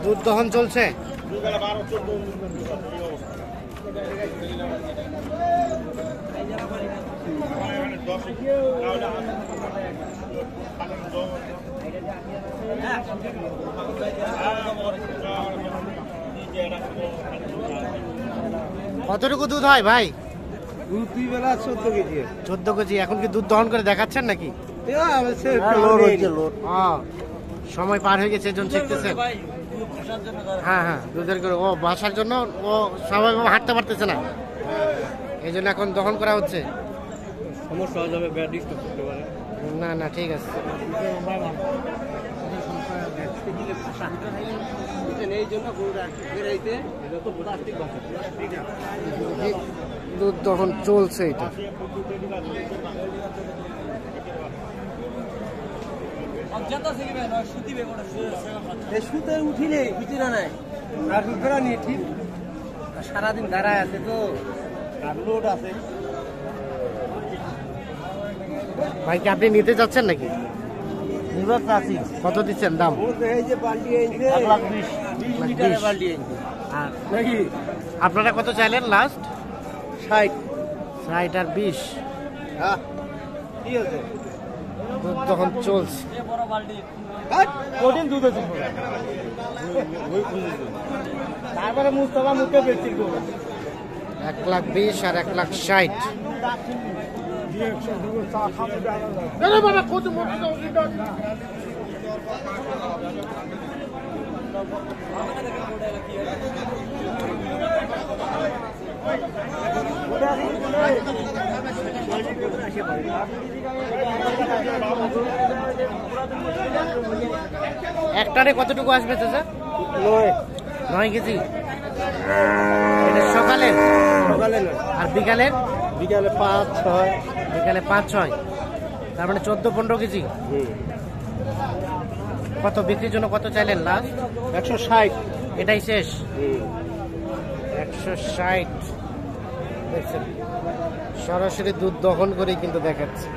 দুধ দহন চলছে। কতটুকু দুধ হয় ভাই? দুধ 2 বেলা 14 কেজি। 14 কেজি। এখন কি দুধ দহন করে দেখাচ্ছেন নাকি? সময় পার হয়ে গেছে, এজন্য শিখতেছেন। হ্যাঁ হ্যাঁ, দুধের করে ও বাসার জন্য ও স্বাভাবিকভাবে হাঁটতে পারতেছে না, এই জন্য এখন দহন করা হচ্ছে। সমস্যা হয়ে যাবে, ব্যাড ডিস্টার্ব করতে পারে। না না, ঠিক আছে। দুধ দহন চলছে। এটা উঠিলে বুঝি না নাই আর দুধরা নিয়ে ঠিক সারাদিন দাঁড়ায় আছে তো, আর লোড আছে। ভাই কি আপনি নিতে যাচ্ছেন নাকি? নিবার চাচ্ছি। কত দিচ্ছেন দাম? এই যে বাল্টি আনছে 1,20,000 লিটারের বাল্টি আনছে। আর নাকি আপনারা কত চাইলেন লাস্ট? 60। 60 আর 20। হ্যাঁ ঠিক আছে। দুধ তখন চলছে। কঠিন দুধ আছে তারপরে মুস্তফা মুখে বেশি 1,20,000 আর 1,60,000। একটারে কতটুকু আসবে চাচা? 9 কেজি। এটা সকালের? সকালে আর বিকালের? বিকালে 5-6। বিকালে 5-6, তার মানে 14-15 কেজি। কত বিক্রির জন্য কত চাইলেন লাস্ট? 160। এটাই শেষ? 160 দেখছেন, সরাসরি দুধ দহন করে কিন্তু দেখাচ্ছে।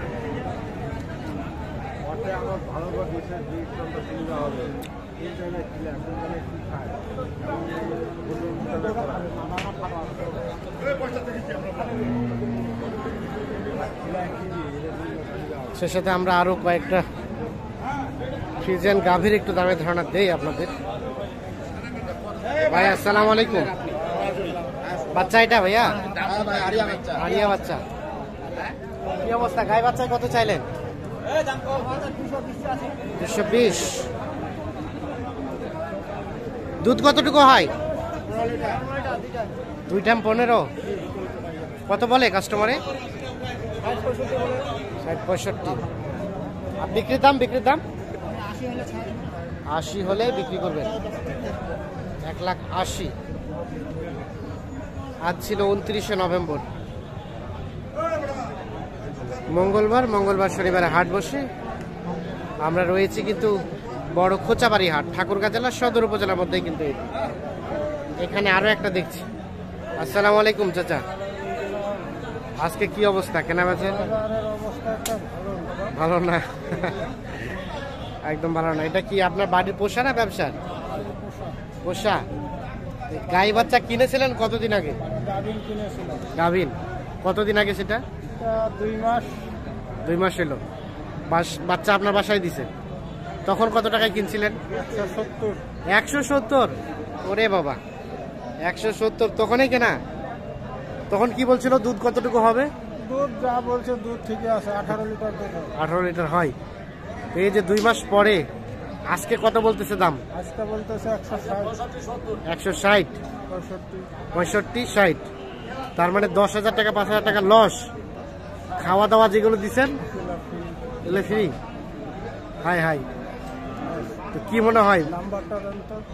সে সাথে আমরা আরো কয়েকটা ফ্রিজিয়ান গাভীর একটু দামের ধারণা দেই আপনাদের। ভাই আসসালামু আলাইকুম। বাচ্চা এটা ভাইয়া? আরিয়া বাচ্চা। কি অবস্থা, গাই বাচ্চায় কত চাইলেন? 220। দুধ কতটুকু হয়? 2 টাইম 15। কত বলে কাস্টমারে? 60-65। আর বিক্রির দাম? বিক্রির দাম 80 হলে বিক্রি করবেন। 1,80,000। আজ ছিল 29শে নভেম্বর, মঙ্গলবার শনিবারে হাট বসে। আমরা রয়েছি কিন্তু বড় খোঁচাবাড়ি হাট, ঠাকুরগাঁ জেলার সদর উপজেলার মধ্যেই কিন্তু। এখানে আরো একটা দেখছি। আসসালামু আলাইকুম চাচা, আজকে কি অবস্থা কেনা বেচা? ভালো না, একদম ভালো না। এটা কি আপনার বাড়ির পোষা না ব্যবসার? পোষা। গাই বাচ্চা কিনেছিলেন কতদিন আগে? গাভিন কতদিন আগে সেটা? 2 মাস এলো। বাচ্চা আপনার বাসায় দিছে? তখন কত টাকায় কিনছিলেন? 170। ওরে বাবা, 170 তখনই কেনা? তখন কি বলছিল দুধ কতটুকু হবে? দুধ যা বলছে দুধ ঠিকই আছে, 18 লিটার দুধ। 18 লিটার হয়। এই যে 2 মাস পরে আজকে কত বলতেছে দাম? আজকে বলতেছে 160, 65, 60। তার মানে 10,000 টাকা 5,000 টাকা লস। খাওয়া দাওয়া যেগুলো দিচ্ছেন এগুলো ফ্রি? High high. তো কি মনে হয়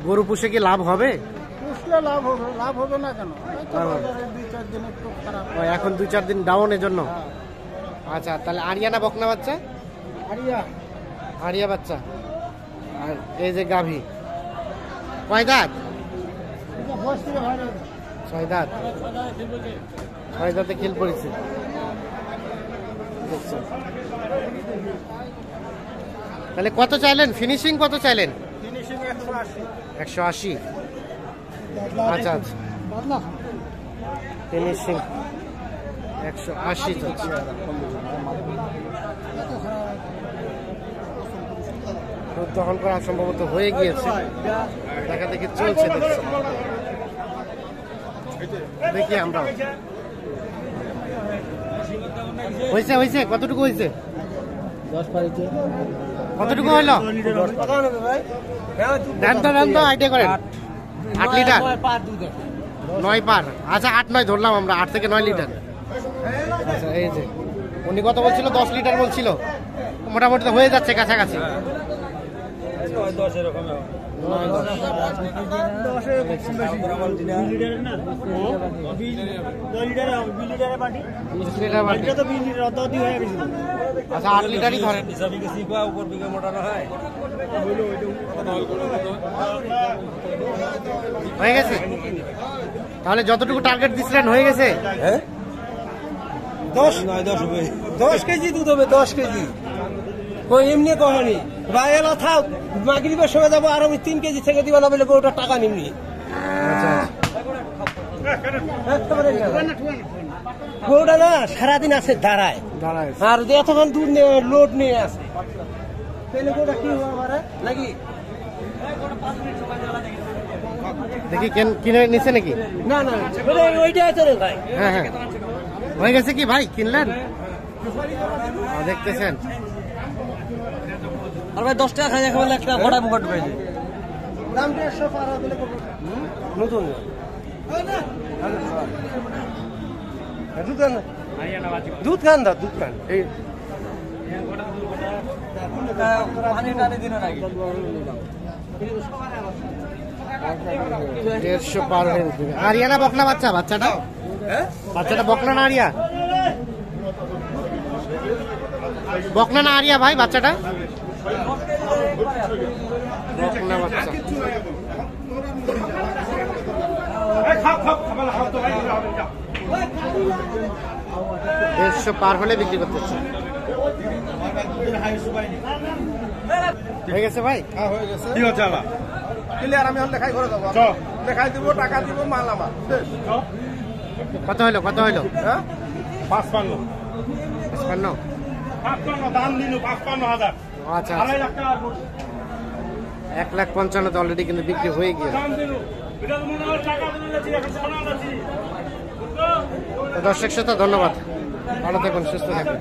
গরু পুষে কি লাভ হবে? লাভ হবে না কেন? এখন 2-4 দিন ডাউন এর জন্য। আচ্ছা, তাহলে আরিয়া না বকনা বাচ্চা? আরিয়া বাচ্চা। আর এই যে গাভী কয় দাঁত? 6 দাঁত। ছয় দাঁতে খিল পড়েছে। তাহলে কত চাইলেন? ফিনিশিং কত চাইলেন? ফিনিশিং 180। 180। আচ্ছা আচ্ছা, ফিনিশিং 180 চাচ্ছে। দুধ দহন করা সম্ভবত হয়ে গিয়েছে, দেখা দেখি চলছে। দেখি আমরা হয়েছে হয়েছে কতটুকু হয়েছে? 10 পাইছে। কতটুকু হইলো? দেন তো আইডিয়া করেন। 8 লিটার 9 পার। আচ্ছা 8-9 ধরলাম আমরা, 8 থেকে 9 লিটার। আচ্ছা এই যে উনি কত বলছিল? 10 লিটার বলছিল, মোটামুটি তো হয়ে যাচ্ছে কাছাকাছি। 10 এরকম 20 লিটার বাটি। আচ্ছা 8 লিটারই ধরেন। হয়ে গেছে তাহলে? যতটুকু টার্গেট দিছিলেন হয়ে গেছে? হ্যাঁ 10 কেজি দুধ হবে। 10 কেজি কই এমনি কহানি ভাই এলা থাক, মাগরিবের সময় যাবো আর আমি 3 কেজি থেকে দিবা না বলে ওটা টাকা নিমনি। আচ্ছা গরুটা না সারাদিন আছে দাঁড়ায়, আর এতক্ষণ দুধ লোড নিয়ে আছে, তাহলে গরুটা কি হবে আমার নাকি? দেখি কিনে নিচ্ছে নাকি? না না ওইটা আছে রে ভাই। হ্যাঁ হ্যাঁ হয়ে গেছে কি ভাই? কিনলেন? দেখতেছেন আর ভাই 10 টাকা খাই এখন একটা বড় মুখট পেয়েছে, দাম 150 পার হলে নতুন দুধ খান দা, দুধ খান এই পানি টানি দিন নাকি 150 পার হয়ে যাবে। আরিয়ানা বকনা বাচ্চা? বাচ্চাটা বকনা না আরিয়া? বকনা না আরিয়া ভাই বাচ্চাটা? বকনা বাচ্চা। 150 পার হলে বিক্রি করতেছে। হয়ে গেছে ভাই? হয়ে গেছে। কি হচ্ছে আলা ক্লিয়ার? আমি এখন লেখাই করে দেবো, লেখাই দিব, টাকা দিব, মাল আমার। কত হইলো? হ্যাঁ 55 দাম দিল 55,000। আচ্ছা 1,55,000 অলরেডি কিন্তু বিক্রি হয়ে গিয়েছে। দর্শক শ্রোতা ধন্যবাদ, ভালো থাকুন, সুস্থ থাকুন।